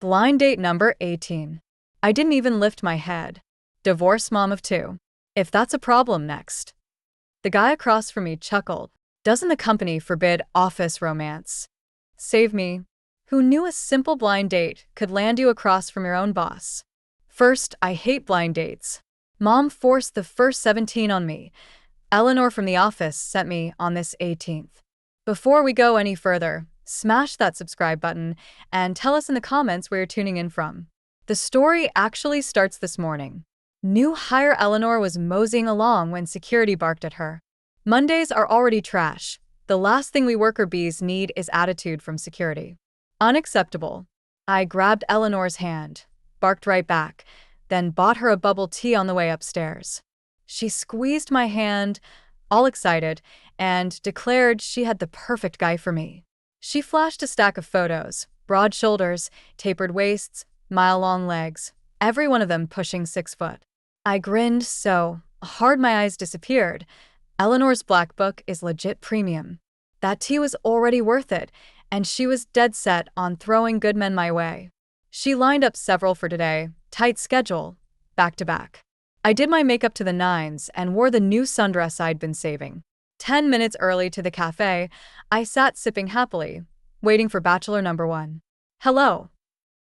Blind date number 18. I didn't even lift my head. Divorced mom of two. If that's a problem next. The guy across from me chuckled. Doesn't the company forbid office romance? Save me. Who knew a simple blind date could land you across from your own boss? First, I hate blind dates. Mom forced the first 17 on me. Eleanor from the office sent me on this 18th. Before we go any further, smash that subscribe button and tell us in the comments where you're tuning in from. The story actually starts this morning. New hire Eleanor was moseying along when security barked at her. Mondays are already trash. The last thing we worker bees need is attitude from security. Unacceptable. I grabbed Eleanor's hand, barked right back, then bought her a bubble tea on the way upstairs. She squeezed my hand, all excited, and declared she had the perfect guy for me. She flashed a stack of photos, broad shoulders, tapered waists, mile-long legs, every one of them pushing 6 foot. I grinned so hard my eyes disappeared. Eleanor's black book is legit premium. That tea was already worth it, and she was dead set on throwing good men my way. She lined up several for today, tight schedule, back to back. I did my makeup to the nines and wore the new sundress I'd been saving. 10 minutes early to the cafe, I sat sipping happily, waiting for bachelor number 1. Hello.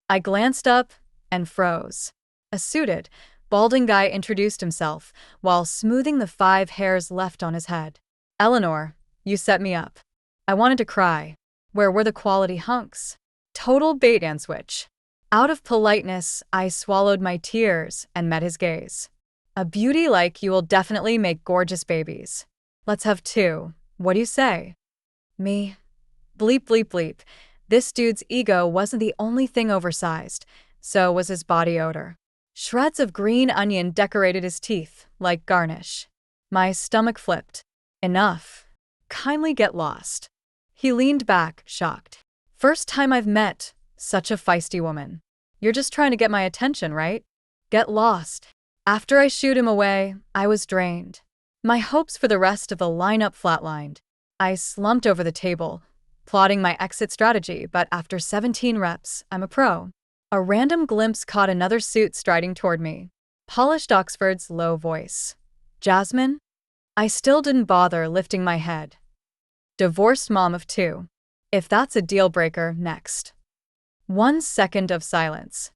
I glanced up and froze. A suited, balding guy introduced himself while smoothing the 5 hairs left on his head. Eleanor, you set me up. I wanted to cry. Where were the quality hunks? Total bait and switch. Out of politeness, I swallowed my tears and met his gaze. A beauty like you will definitely make gorgeous babies. Let's have 2. What do you say? Me? Bleep bleep bleep. This dude's ego wasn't the only thing oversized, so was his body odor. Shreds of green onion decorated his teeth, like garnish. My stomach flipped. Enough. Kindly get lost. He leaned back, shocked. First time I've met such a feisty woman. You're just trying to get my attention, right? Get lost. After I shooed him away, I was drained. My hopes for the rest of the lineup flatlined. I slumped over the table, plotting my exit strategy, but after 17 reps, I'm a pro. A random glimpse caught another suit striding toward me. Polished Oxford's low voice. Jasmine? I still didn't bother lifting my head. Divorced mom of 2. If that's a deal breaker, next. 1 second of silence.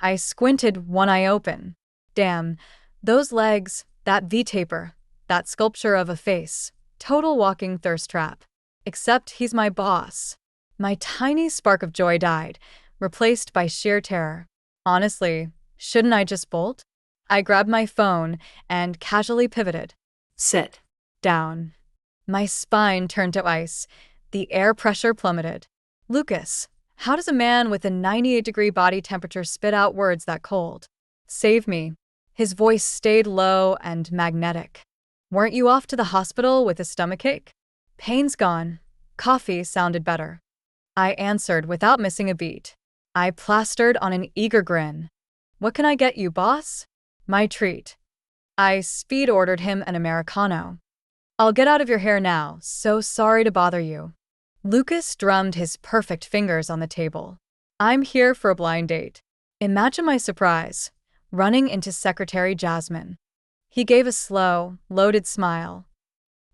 I squinted, one eye open. Damn, those legs, that V-taper, that sculpture of a face. Total walking thirst trap. Except he's my boss. My tiny spark of joy died, replaced by sheer terror. Honestly, shouldn't I just bolt? I grabbed my phone and casually pivoted. Sit. Down. My spine turned to ice. The air pressure plummeted. Lucas, how does a man with a 98-degree body temperature spit out words that cold? Save me. His voice stayed low and magnetic. Weren't you off to the hospital with a stomachache? Pain's gone. Coffee sounded better. I answered without missing a beat. I plastered on an eager grin. What can I get you, boss? My treat. I speed ordered him an Americano. I'll get out of your hair now, so sorry to bother you. Lucas drummed his perfect fingers on the table. I'm here for a blind date. Imagine my surprise, running into Secretary Jasmine. He gave a slow, loaded smile.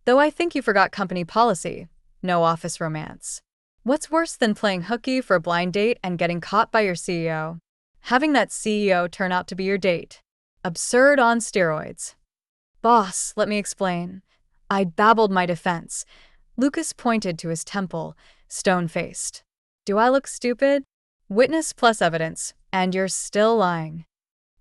Though I think you forgot company policy, no office romance. What's worse than playing hooky for a blind date and getting caught by your CEO? Having that CEO turn out to be your date. Absurd on steroids. Boss, let me explain. I babbled my defense. Lucas pointed to his temple, stone-faced. Do I look stupid? Witness plus evidence, and you're still lying.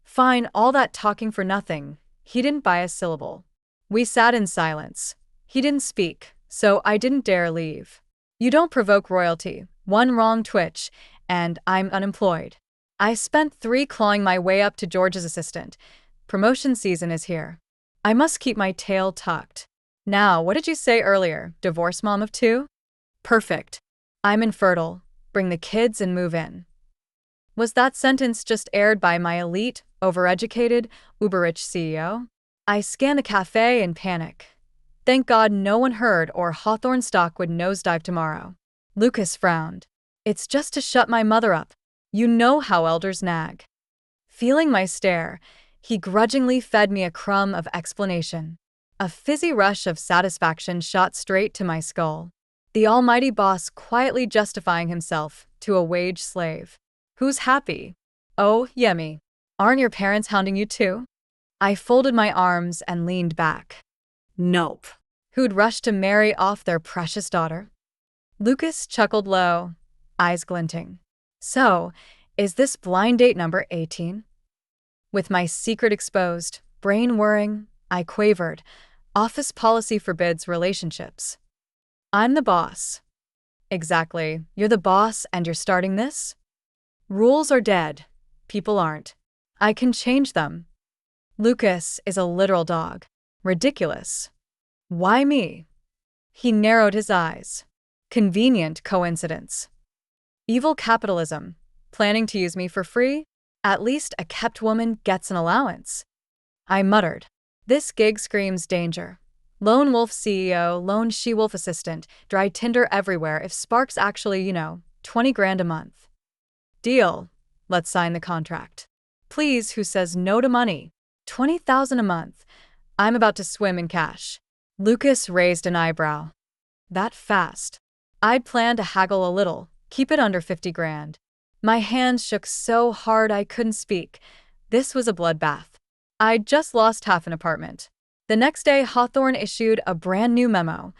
Fine, all that talking for nothing. He didn't buy a syllable. We sat in silence. He didn't speak, so I didn't dare leave. You don't provoke royalty. One wrong twitch, and I'm unemployed. I spent 3 clawing my way up to George's assistant. Promotion season is here. I must keep my tail tucked. Now, what did you say earlier? Divorce mom of 2? Perfect. I'm infertile. Bring the kids and move in. Was that sentence just aired by my elite, overeducated, uber-rich CEO? I scanned the cafe in panic. Thank God no one heard or Hawthorne stock would nosedive tomorrow. Lucas frowned. It's just to shut my mother up. You know how elders nag. Feeling my stare, he grudgingly fed me a crumb of explanation. A fizzy rush of satisfaction shot straight to my skull. The almighty boss quietly justifying himself to a wage slave. Who's happy? Oh, Yemi. Aren't your parents hounding you too? I folded my arms and leaned back. Nope. Who'd rush to marry off their precious daughter? Lucas chuckled low, eyes glinting. So, is this blind date number 18? With my secret exposed, brain whirring, I quavered, office policy forbids relationships. I'm the boss. Exactly. You're the boss and you're starting this? Rules are dead. People aren't. I can change them. Lucas is a literal dog. Ridiculous. Why me? He narrowed his eyes. Convenient coincidence. Evil capitalism. Planning to use me for free? At least a kept woman gets an allowance. I muttered. This gig screams danger. Lone wolf CEO, lone she-wolf assistant, dry Tinder everywhere if Sparks actually, 20 grand a month. Deal. Let's sign the contract. Please, who says no to money? 20,000 a month. I'm about to swim in cash. Lucas raised an eyebrow. That fast. I'd planned to haggle a little, keep it under 50 grand. My hands shook so hard I couldn't speak. This was a bloodbath. I'd just lost half an apartment. The next day, Hawthorne issued a brand new memo.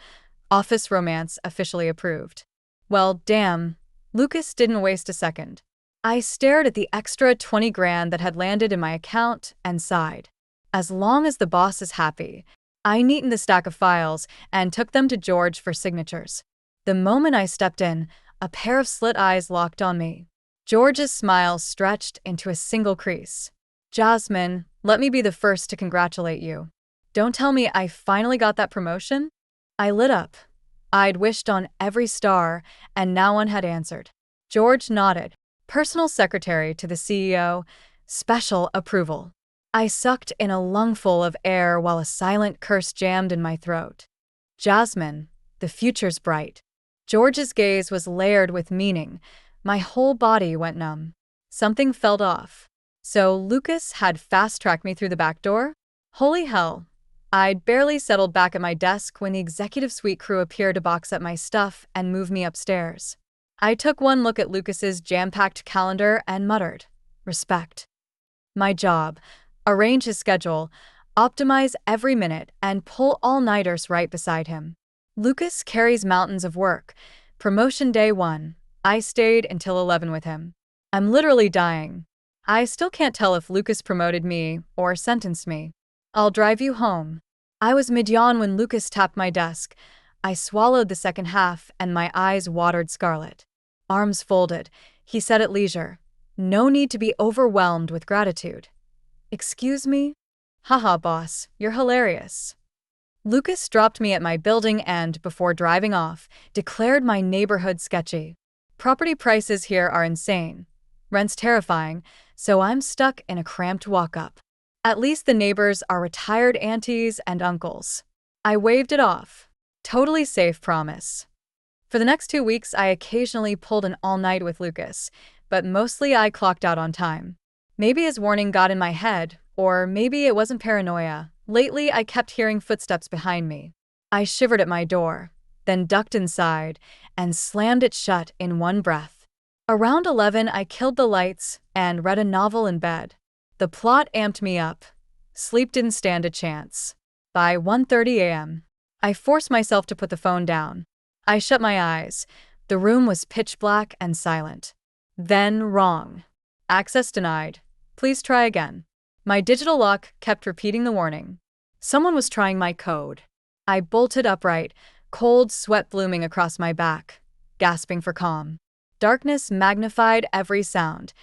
Office romance officially approved. Well, damn. Lucas didn't waste a second. I stared at the extra 20 grand that had landed in my account and sighed. As long as the boss is happy. I neatened the stack of files and took them to George for signatures. The moment I stepped in, a pair of slit eyes locked on me. George's smile stretched into a single crease. Jasmine, let me be the first to congratulate you. Don't tell me I finally got that promotion? I lit up. I'd wished on every star, and now one had answered. George nodded. Personal secretary to the CEO, special approval. I sucked in a lungful of air while a silent curse jammed in my throat. Jasmine, the future's bright. George's gaze was layered with meaning. My whole body went numb. Something felt off. So Lucas had fast-tracked me through the back door? Holy hell. I'd barely settled back at my desk when the executive suite crew appeared to box up my stuff and move me upstairs. I took one look at Lucas's jam-packed calendar and muttered, respect. My job, arrange his schedule, optimize every minute, and pull all-nighters right beside him. Lucas carries mountains of work. Promotion day 1. I stayed until 11 with him. I'm literally dying. I still can't tell if Lucas promoted me or sentenced me. I'll drive you home. I was mid-yawn when Lucas tapped my desk. I swallowed the second half and my eyes watered scarlet. Arms folded, he said at leisure. No need to be overwhelmed with gratitude. Excuse me? Haha, boss, you're hilarious. Lucas dropped me at my building and, before driving off, declared my neighborhood sketchy. Property prices here are insane. Rent's terrifying, so I'm stuck in a cramped walk-up. At least the neighbors are retired aunties and uncles. I waved it off. Totally safe, promise. For the next 2 weeks, I occasionally pulled an all-night with Lucas, but mostly I clocked out on time. Maybe his warning got in my head, or maybe it wasn't paranoia. Lately, I kept hearing footsteps behind me. I shivered at my door, then ducked inside, and slammed it shut in one breath. Around 11, I killed the lights and read a novel in bed. The plot amped me up. Sleep didn't stand a chance. By 1:30 a.m., I forced myself to put the phone down. I shut my eyes. The room was pitch black and silent. Then wrong. Access denied. Please try again. My digital lock kept repeating the warning. Someone was trying my code. I bolted upright, cold sweat blooming across my back, gasping for calm. Darkness magnified every sound.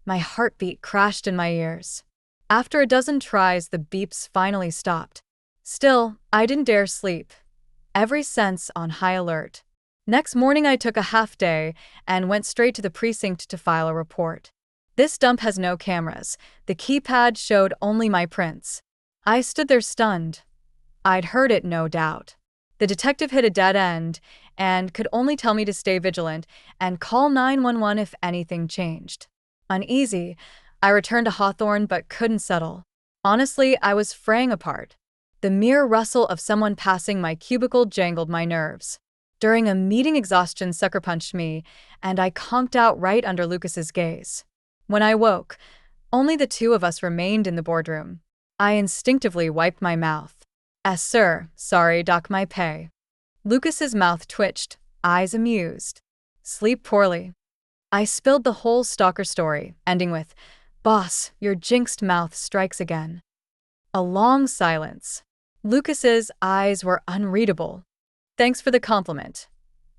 My heartbeat crashed in my ears. After a dozen tries, the beeps finally stopped. Still, I didn't dare sleep. Every sense on high alert. Next morning, I took a half day and went straight to the precinct to file a report. This dump has no cameras. The keypad showed only my prints. I stood there stunned. I'd heard it, no doubt. The detective hit a dead end and could only tell me to stay vigilant and call 911 if anything changed. Uneasy, I returned to Hawthorne but couldn't settle. Honestly, I was fraying apart. The mere rustle of someone passing my cubicle jangled my nerves. During a meeting, exhaustion sucker punched me, and I conked out right under Lucas's gaze. When I woke, only the two of us remained in the boardroom. I instinctively wiped my mouth. Sir, sorry, dock my pay. Lucas's mouth twitched, eyes amused. Sleep poorly. I spilled the whole stalker story, ending with, Boss, your jinxed mouth strikes again. A long silence. Lucas's eyes were unreadable. Thanks for the compliment.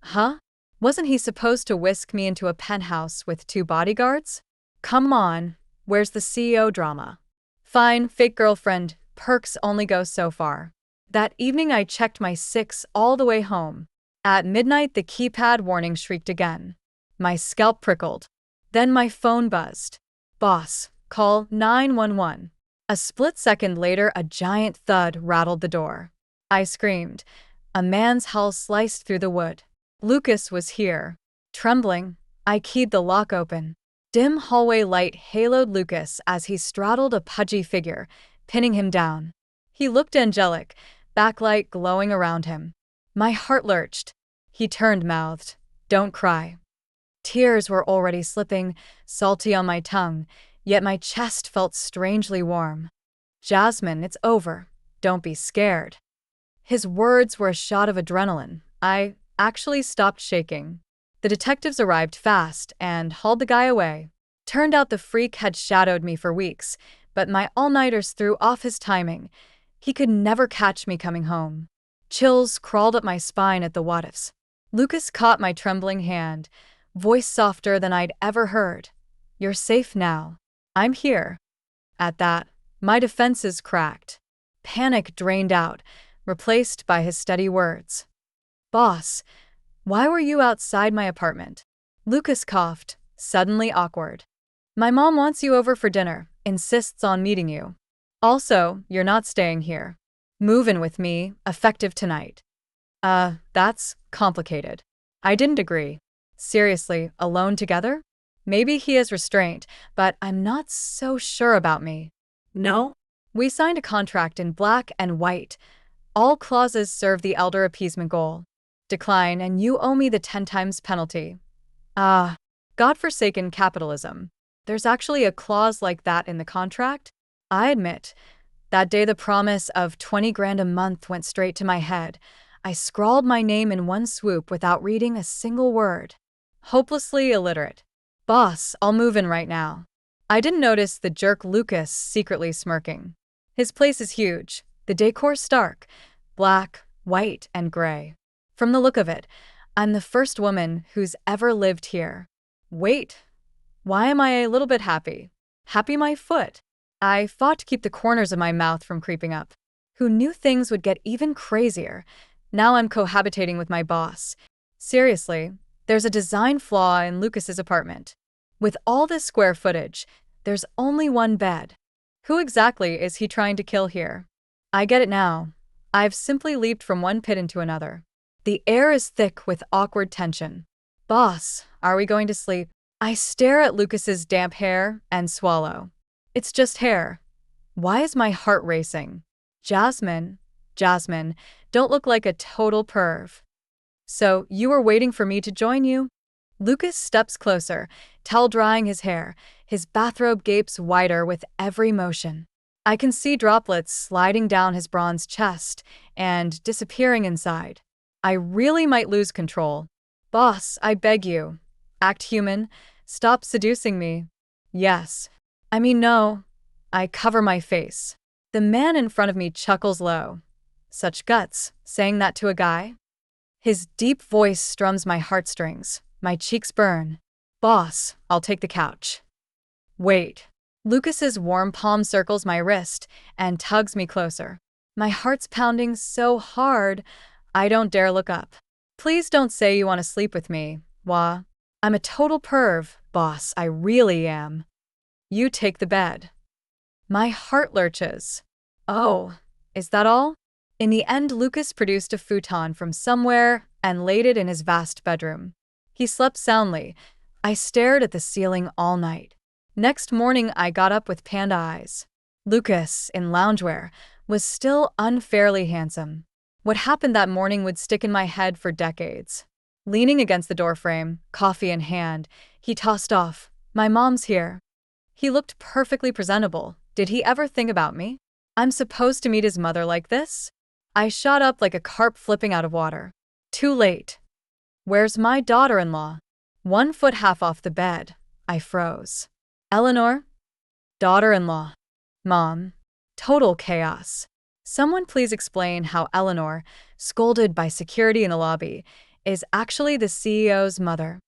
Huh? Wasn't he supposed to whisk me into a penthouse with 2 bodyguards? Come on, where's the CEO drama? Fine, fake girlfriend, perks only go so far. That evening I checked my 6 all the way home. At midnight the keypad warning shrieked again. My scalp prickled. Then my phone buzzed. Boss, call 911. A split second later a giant thud rattled the door. I screamed. A man's howl sliced through the wood. Lucas was here. Trembling, I keyed the lock open. Dim hallway light haloed Lucas as he straddled a pudgy figure, pinning him down. He looked angelic, backlight glowing around him. My heart lurched. He turned, mouthed, "Don't cry." Tears were already slipping, salty on my tongue, yet my chest felt strangely warm. Jasmine, it's over. Don't be scared. His words were a shot of adrenaline. I actually stopped shaking. The detectives arrived fast and hauled the guy away. Turned out the freak had shadowed me for weeks, but my all-nighters threw off his timing. He could never catch me coming home. Chills crawled up my spine at the what-ifs. Lucas caught my trembling hand, voice softer than I'd ever heard. You're safe now. I'm here. At that, my defenses cracked. Panic drained out, replaced by his steady words. Boss, why were you outside my apartment? Lucas coughed, suddenly awkward. My mom wants you over for dinner, insists on meeting you. Also, you're not staying here. Move in with me, effective tonight. That's complicated. I didn't agree. Seriously, alone together? Maybe he has restraint, but I'm not so sure about me. No? We signed a contract in black and white. All clauses serve the elder appeasement goal. Decline and you owe me the 10 times penalty. Godforsaken capitalism. There's actually a clause like that in the contract? I admit, that day the promise of 20 grand a month went straight to my head. I scrawled my name in one swoop without reading a single word. Hopelessly illiterate. Boss, I'll move in right now. I didn't notice the jerk Lucas secretly smirking. His place is huge, the decor stark, black, white, and gray. From the look of it, I'm the first woman who's ever lived here. Wait, why am I a little bit happy? Happy my foot. I fought to keep the corners of my mouth from creeping up. Who knew things would get even crazier? Now I'm cohabitating with my boss. Seriously, there's a design flaw in Lucas's apartment. With all this square footage, there's only one bed. Who exactly is he trying to kill here? I get it now. I've simply leaped from one pit into another. The air is thick with awkward tension. Boss, are we going to sleep? I stare at Lucas's damp hair and swallow. It's just hair. Why is my heart racing? Jasmine, don't look like a total perv. So, you were waiting for me to join you? Lucas steps closer, towel drying his hair. His bathrobe gapes wider with every motion. I can see droplets sliding down his bronze chest and disappearing inside. I really might lose control. Boss, I beg you. Act human. Stop seducing me. Yes. I mean, no. I cover my face. The man in front of me chuckles low. Such guts, saying that to a guy? His deep voice strums my heartstrings. My cheeks burn. Boss, I'll take the couch. Wait. Lucas's warm palm circles my wrist and tugs me closer. My heart's pounding so hard, I don't dare look up. Please don't say you want to sleep with me, Wah. I'm a total perv, boss, I really am. You take the bed. My heart lurches. Oh, is that all? In the end, Lucas produced a futon from somewhere and laid it in his vast bedroom. He slept soundly. I stared at the ceiling all night. Next morning, I got up with panda eyes. Lucas, in loungewear, was still unfairly handsome. What happened that morning would stick in my head for decades. Leaning against the doorframe, coffee in hand, he tossed off, "My mom's here." He looked perfectly presentable. Did he ever think about me? I'm supposed to meet his mother like this? I shot up like a carp flipping out of water. Too late. Where's my daughter-in-law? 1 foot half off the bed. I froze. Eleanor? Daughter-in-law. Mom. Total chaos. Someone please explain how Eleanor, scolded by security in the lobby, is actually the CEO's mother.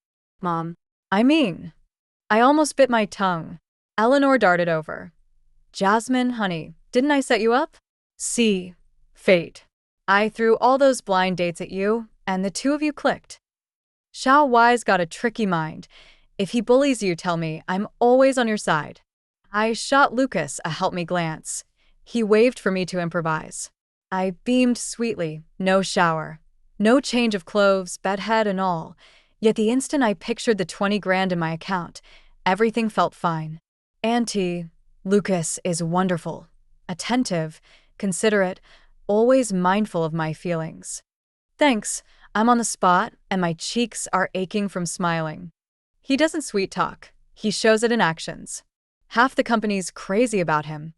Mom. I almost bit my tongue. Eleanor darted over. Jasmine, honey, didn't I set you up? See. Fate. I threw all those blind dates at you, and the two of you clicked. Xiao Wei's got a tricky mind. If he bullies you, tell me. I'm always on your side. I shot Lucas a help me glance. He waved for me to improvise. I beamed sweetly. No shower. No change of clothes, bedhead and all. Yet the instant I pictured the 20 grand in my account, everything felt fine. Auntie, Lucas is wonderful. Attentive, considerate, always mindful of my feelings. Thanks, I'm on the spot and my cheeks are aching from smiling. He doesn't sweet talk, he shows it in actions. Half the company's crazy about him.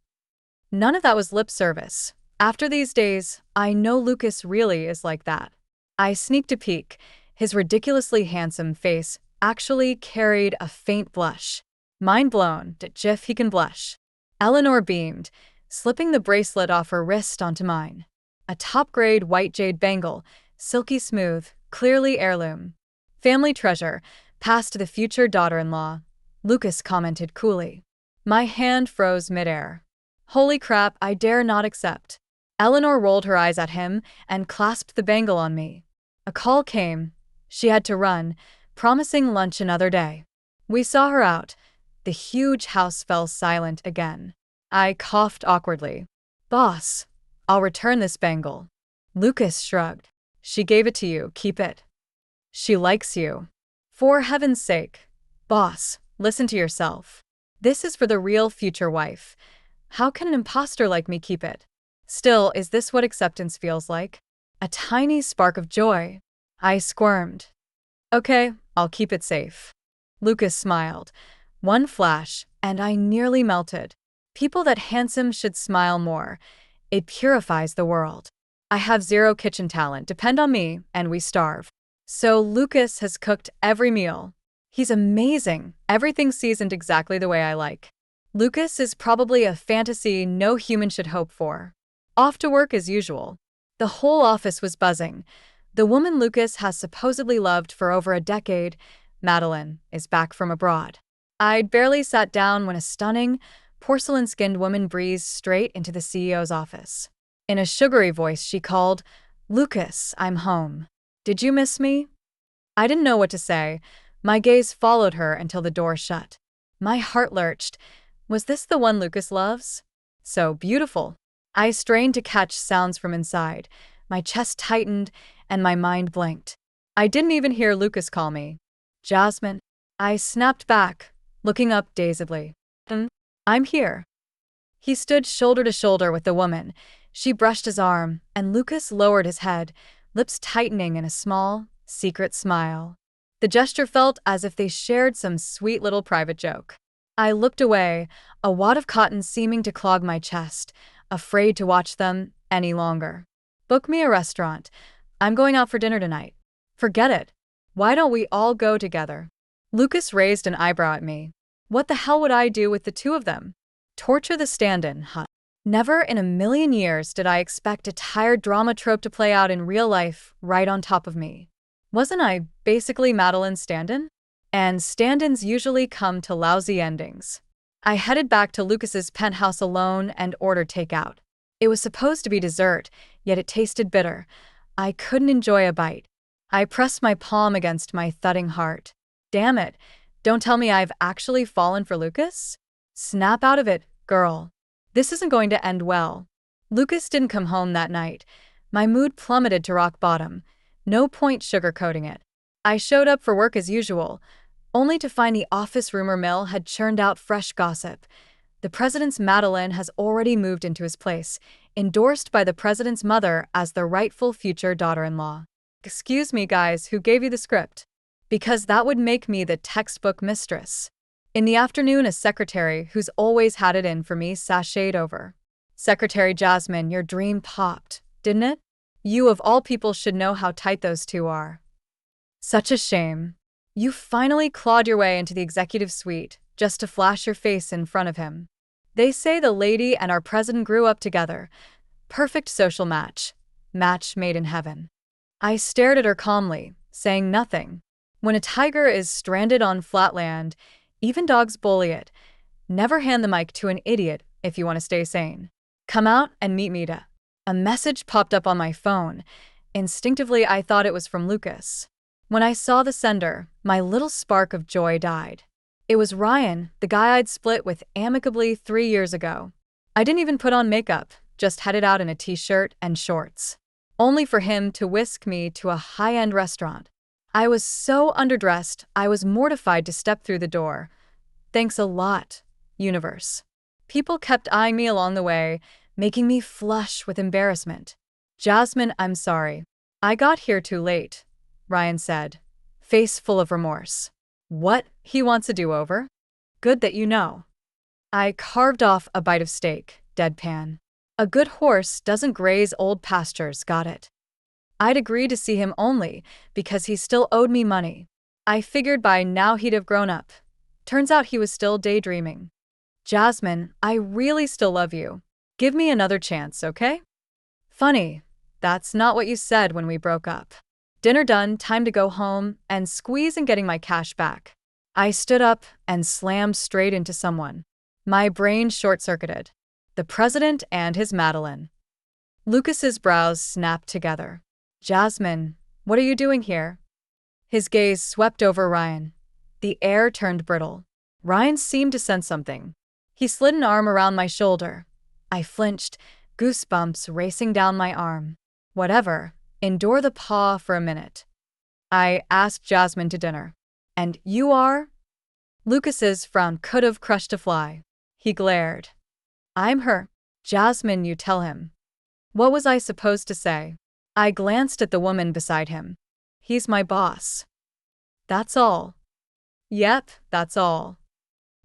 None of that was lip service. After these days, I know Lucas really is like that. I sneaked a peek. His ridiculously handsome face actually carried a faint blush. Mind blown, Jiff he can blush. Eleanor beamed, slipping the bracelet off her wrist onto mine. A top-grade white jade bangle, silky smooth, clearly heirloom. Family treasure, passed to the future daughter-in-law, Lucas commented coolly. My hand froze midair. Holy crap, I dare not accept. Eleanor rolled her eyes at him and clasped the bangle on me. A call came. She had to run, promising lunch another day. We saw her out. The huge house fell silent again. I coughed awkwardly. Boss, I'll return this bangle. Lucas shrugged. She gave it to you, keep it. She likes you. For heaven's sake. Boss, listen to yourself. This is for the real future wife. How can an imposter like me keep it? Still, is this what acceptance feels like? A tiny spark of joy. I squirmed. Okay, I'll keep it safe. Lucas smiled. One flash, and I nearly melted. People that handsome should smile more. It purifies the world. I have zero kitchen talent, depend on me, and we starve. So Lucas has cooked every meal. He's amazing, everything seasoned exactly the way I like. Lucas is probably a fantasy no human should hope for. Off to work as usual. The whole office was buzzing. The woman Lucas has supposedly loved for over a decade, Madeline, is back from abroad. I'd barely sat down when a stunning, porcelain-skinned woman breezed straight into the CEO's office. In a sugary voice, she called, "Lucas, I'm home. Did you miss me?" I didn't know what to say. My gaze followed her until the door shut. My heart lurched. Was this the one Lucas loves? So beautiful. I strained to catch sounds from inside. My chest tightened, and my mind blinked. I didn't even hear Lucas call me. Jasmine. I snapped back, looking up dazedly. I'm here. He stood shoulder to shoulder with the woman. She brushed his arm, and Lucas lowered his head, lips tightening in a small, secret smile. The gesture felt as if they shared some sweet little private joke. I looked away, a wad of cotton seeming to clog my chest, afraid to watch them any longer. Book me a restaurant. I'm going out for dinner tonight. Forget it. Why don't we all go together? Lucas raised an eyebrow at me. What the hell would I do with the two of them? Torture the stand-in, huh? Never in a million years did I expect a tired drama trope to play out in real life right on top of me. Wasn't I basically Madeline's stand-in? And stand-ins usually come to lousy endings. I headed back to Lucas's penthouse alone and ordered takeout. It was supposed to be dessert, yet it tasted bitter. I couldn't enjoy a bite. I pressed my palm against my thudding heart. Damn it, don't tell me I've actually fallen for Lucas? Snap out of it, girl. This isn't going to end well. Lucas didn't come home that night. My mood plummeted to rock bottom. No point sugarcoating it. I showed up for work as usual, only to find the office rumor mill had churned out fresh gossip. The president's Madeline has already moved into his place, endorsed by the president's mother as the rightful future daughter-in-law. Excuse me, guys, who gave you the script? Because that would make me the textbook mistress. In the afternoon, a secretary who's always had it in for me sashayed over. Secretary Jasmine, your dream popped, didn't it? You of all people should know how tight those two are. Such a shame. You finally clawed your way into the executive suite, just to flash your face in front of him. They say the lady and our president grew up together. Perfect social match. Match made in heaven. I stared at her calmly, saying nothing. When a tiger is stranded on flat land, even dogs bully it. Never hand the mic to an idiot if you want to stay sane. Come out and meet Mita. A message popped up on my phone. Instinctively, I thought it was from Lucas. When I saw the sender, my little spark of joy died. It was Ryan, the guy I'd split with amicably 3 years ago. I didn't even put on makeup, just headed out in a t-shirt and shorts. Only for him to whisk me to a high-end restaurant. I was so underdressed, I was mortified to step through the door. Thanks a lot, universe. People kept eyeing me along the way, making me flush with embarrassment. Jasmine, I'm sorry. I got here too late, Ryan said, face full of remorse. What? He wants a do-over? Good that you know. I carved off a bite of steak, deadpan. A good horse doesn't graze old pastures, got it. I'd agreed to see him only because he still owed me money. I figured by now he'd have grown up. Turns out he was still daydreaming. Jasmine, I really still love you. Give me another chance, okay? Funny, that's not what you said when we broke up. Dinner done, time to go home and squeeze in getting my cash back. I stood up and slammed straight into someone. My brain short-circuited. The president and his Madeline. Lucas's brows snapped together. Jasmine, what are you doing here? His gaze swept over Ryan. The air turned brittle. Ryan seemed to sense something. He slid an arm around my shoulder. I flinched, goosebumps racing down my arm. Whatever. Endure the paw for a minute. I asked Jasmine to dinner. And you are? Lucas's frown could have crushed a fly. He glared. I'm her. Jasmine, you tell him. What was I supposed to say? I glanced at the woman beside him. He's my boss. That's all. Yep, that's all.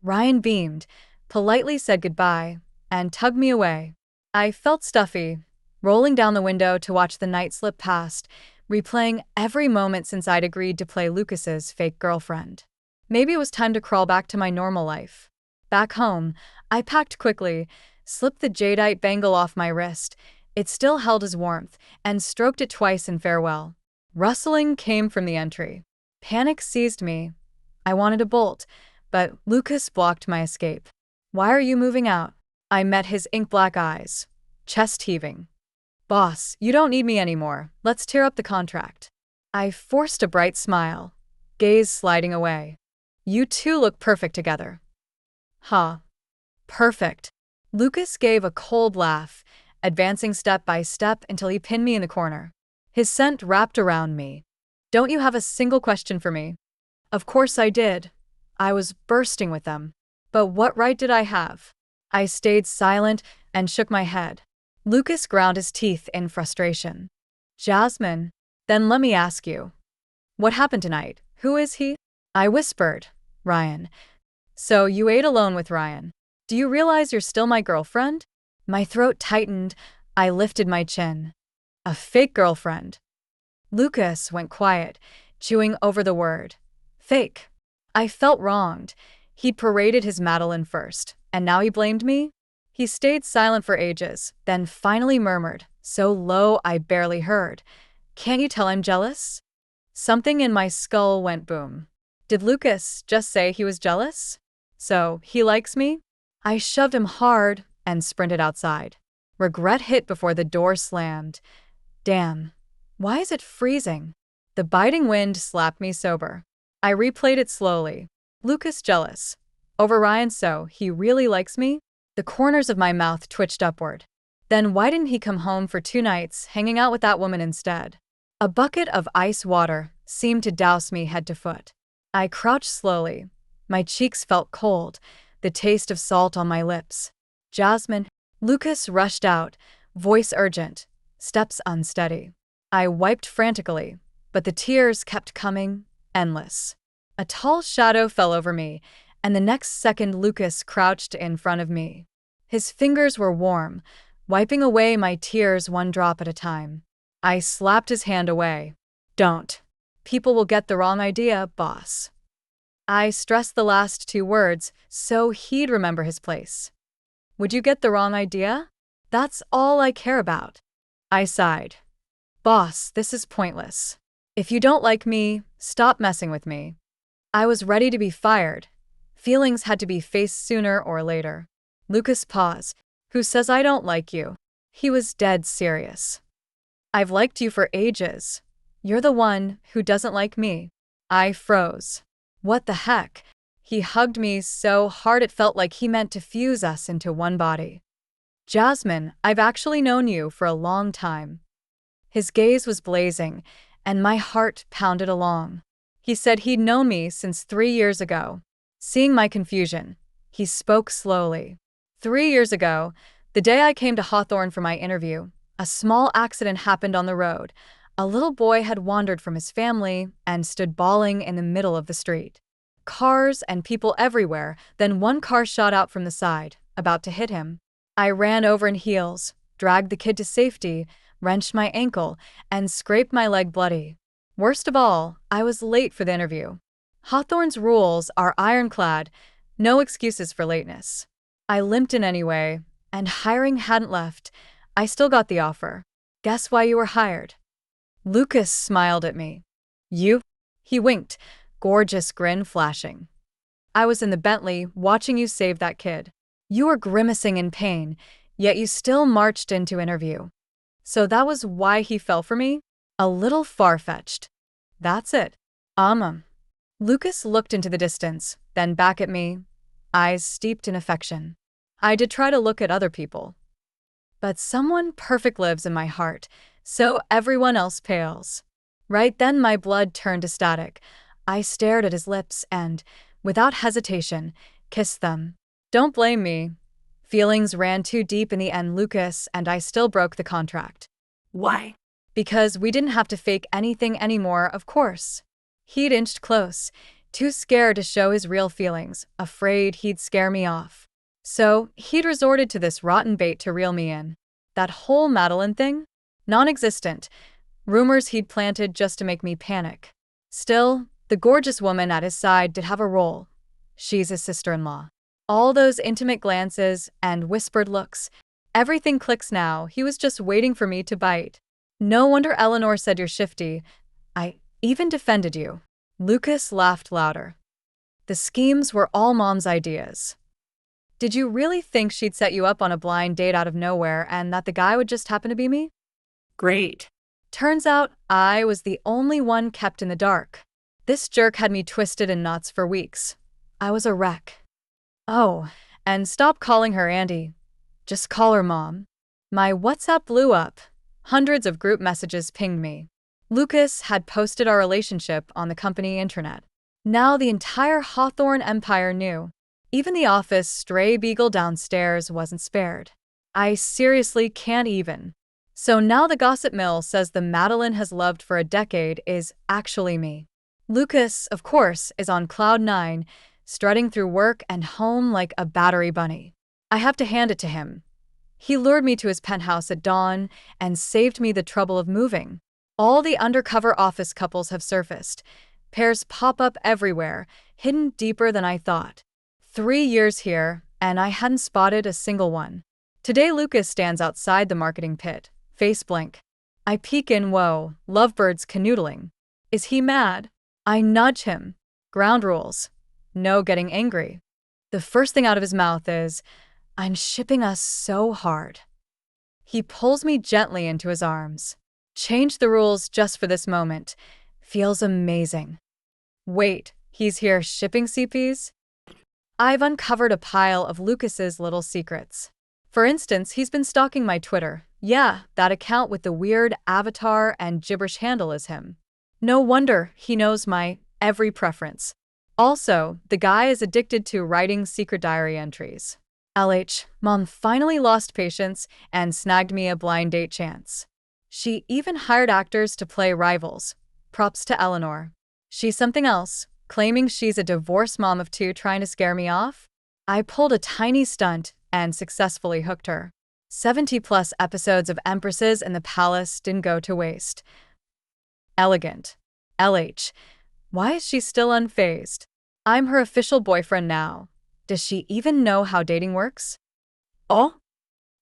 Ryan beamed, politely said goodbye, and tugged me away. I felt stuffy, rolling down the window to watch the night slip past, replaying every moment since I'd agreed to play Lucas's fake girlfriend. Maybe it was time to crawl back to my normal life. Back home, I packed quickly, slipped the jadeite bangle off my wrist. It still held his warmth, and stroked it twice in farewell. Rustling came from the entry. Panic seized me. I wanted to bolt, but Lucas blocked my escape. Why are you moving out? I met his ink-black eyes, chest heaving. Boss, you don't need me anymore. Let's tear up the contract. I forced a bright smile, gaze sliding away. You two look perfect together. Huh. Perfect. Lucas gave a cold laugh, advancing step by step until he pinned me in the corner. His scent wrapped around me. Don't you have a single question for me? Of course I did. I was bursting with them. But what right did I have? I stayed silent and shook my head. Lucas ground his teeth in frustration. Jasmine, then let me ask you. What happened tonight? Who is he? I whispered. Ryan. So you ate alone with Ryan. Do you realize you're still my girlfriend? My throat tightened. I lifted my chin. A fake girlfriend. Lucas went quiet, chewing over the word. Fake. I felt wronged. He'd paraded his Madeline first, and now he blamed me? He stayed silent for ages, then finally murmured, so low I barely heard. Can't you tell I'm jealous? Something in my skull went boom. Did Lucas just say he was jealous? So, he likes me? I shoved him hard and sprinted outside. Regret hit before the door slammed. Damn. Why is it freezing? The biting wind slapped me sober. I replayed it slowly. Lucas jealous. Over Ryan, so he really likes me? The corners of my mouth twitched upward. Then why didn't he come home for 2 nights, hanging out with that woman instead? A bucket of ice water seemed to douse me head to foot. I crouched slowly. My cheeks felt cold, the taste of salt on my lips. Jasmine. Lucas rushed out, voice urgent, steps unsteady. I wiped frantically, but the tears kept coming, endless. A tall shadow fell over me, and the next second Lucas crouched in front of me. His fingers were warm, wiping away my tears one drop at a time. I slapped his hand away. Don't. People will get the wrong idea, boss. I stressed the last two words so he'd remember his place. Would you get the wrong idea? That's all I care about. I sighed. Boss, this is pointless. If you don't like me, stop messing with me. I was ready to be fired. Feelings had to be faced sooner or later. Lucas paused. Who says I don't like you? He was dead serious. I've liked you for ages. You're the one who doesn't like me. I froze. What the heck? He hugged me so hard it felt like he meant to fuse us into one body. Jasmine, I've actually known you for a long time. His gaze was blazing, and my heart pounded along. He said he'd known me since 3 years ago. Seeing my confusion, he spoke slowly. 3 years ago, the day I came to Hawthorne for my interview, a small accident happened on the road. A little boy had wandered from his family and stood bawling in the middle of the street. Cars and people everywhere, then one car shot out from the side, about to hit him. I ran over in heels, dragged the kid to safety, wrenched my ankle, and scraped my leg bloody. Worst of all, I was late for the interview. Hawthorne's rules are ironclad, no excuses for lateness. I limped in anyway, and hiring hadn't left. I still got the offer. Guess why you were hired? Lucas smiled at me. You? He winked, gorgeous grin flashing. I was in the Bentley watching you save that kid. You were grimacing in pain, yet you still marched into interview. So that was why he fell for me? A little far-fetched. That's it. Lucas looked into the distance, then back at me, eyes steeped in affection. I did try to look at other people. But someone perfect lives in my heart, so everyone else pales. Right then my blood turned to static. I stared at his lips and, without hesitation, kissed them. Don't blame me. Feelings ran too deep in the end, Lucas, and I still broke the contract. Why? Because we didn't have to fake anything anymore, of course. He'd inched close, too scared to show his real feelings, afraid he'd scare me off. So he'd resorted to this rotten bait to reel me in. That whole Madeline thing? Non-existent. Rumors he'd planted just to make me panic. Still, the gorgeous woman at his side did have a role. She's his sister-in-law. All those intimate glances and whispered looks. Everything clicks now. He was just waiting for me to bite. No wonder Eleanor said you're shifty. I even defended you. Lucas laughed louder. The schemes were all Mom's ideas. Did you really think she'd set you up on a blind date out of nowhere and that the guy would just happen to be me? Great. Turns out I was the only one kept in the dark. This jerk had me twisted in knots for weeks. I was a wreck. Oh, and stop calling her Andy. Just call her Mom. My WhatsApp blew up. Hundreds of group messages pinged me. Lucas had posted our relationship on the company intranet. Now the entire Hawthorne empire knew. Even the office stray beagle downstairs wasn't spared. I seriously can't even. So now the gossip mill says the Madeline has loved for a decade is actually me. Lucas, of course, is on cloud 9, strutting through work and home like a battery bunny. I have to hand it to him. He lured me to his penthouse at dawn and saved me the trouble of moving. All the undercover office couples have surfaced. Pairs pop up everywhere, hidden deeper than I thought. 3 years here, and I hadn't spotted a single one. Today Lucas stands outside the marketing pit, face blank. I peek in, whoa, lovebirds canoodling. Is he mad? I nudge him. Ground rules. No getting angry. The first thing out of his mouth is, I'm shipping us so hard. He pulls me gently into his arms. Changed the rules just for this moment. Feels amazing. Wait, he's here shipping CPs? I've uncovered a pile of Lucas's little secrets. For instance, he's been stalking my Twitter. Yeah, that account with the weird avatar and gibberish handle is him. No wonder he knows my every preference. Also, the guy is addicted to writing secret diary entries. LH, Mom finally lost patience and snagged me a blind date chance. She even hired actors to play rivals. Props to Eleanor. She's something else, claiming she's a divorced mom of two trying to scare me off. I pulled a tiny stunt and successfully hooked her. 70+ episodes of Empresses in the Palace didn't go to waste. Elegant. LH, why is she still unfazed? I'm her official boyfriend now. Does she even know how dating works? Oh?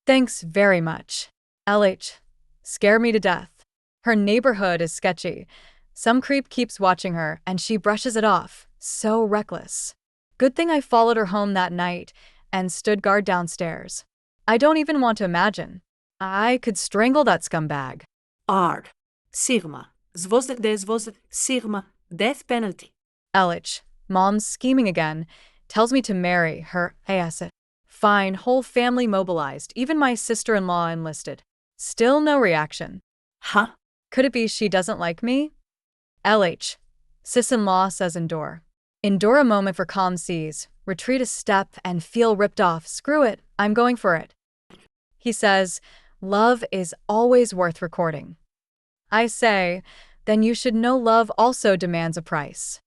Thanks very much. LH, scare me to death. Her neighborhood is sketchy. Some creep keeps watching her and she brushes it off. So reckless. Good thing I followed her home that night and stood guard downstairs. I don't even want to imagine. I could strangle that scumbag. R. Sigma. Zvozd, Sigma. Death penalty. LH, Mom's scheming again. Tells me to marry her AS. Fine, whole family mobilized, even my sister-in-law enlisted. Still no reaction. Huh? Could it be she doesn't like me? LH, sis-in-law says endure. Endure a moment for calm seas, retreat a step and feel ripped off. Screw it, I'm going for it. He says, love is always worth recording. I say, then you should know love also demands a price.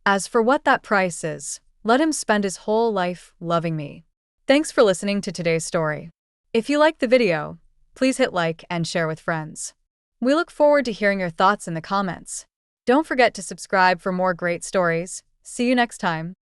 As for what that price is, let him spend his whole life loving me. Thanks for listening to today's story. If you liked the video, please hit like and share with friends. We look forward to hearing your thoughts in the comments. Don't forget to subscribe for more great stories. See you next time.